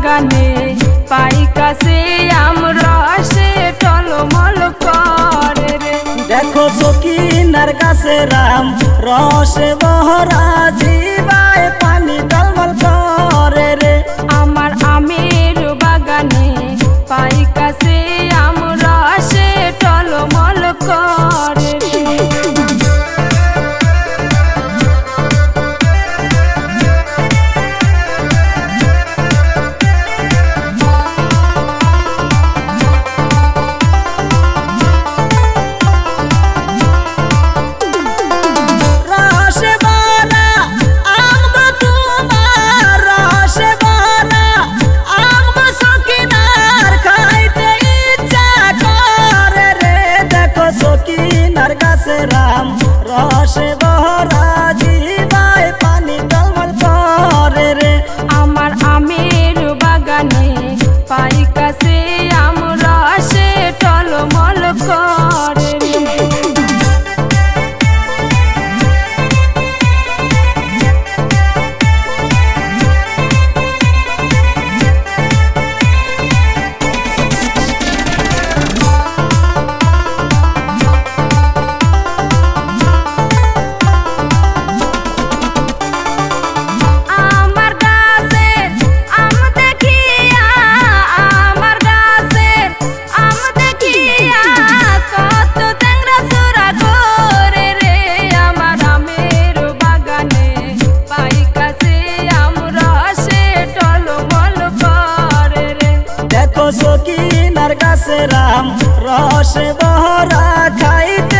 বাগানে পাই কাছে আম রসে টলমল করে রে। দেখো সকিনার কাছে রাম রসে বহরা জিবায় পানি টলমল করে রে। আমার আমের বাগানে পাই কাছে আম রসে টলমল করে রে। রাম রসে বহরা জিবায় পানি টলমল করে রে। আমার আমের বাগানে পাই কাছে আম রসে টলমল করে রে। সকিনার কাছে রাম রসে বহরা খাইতে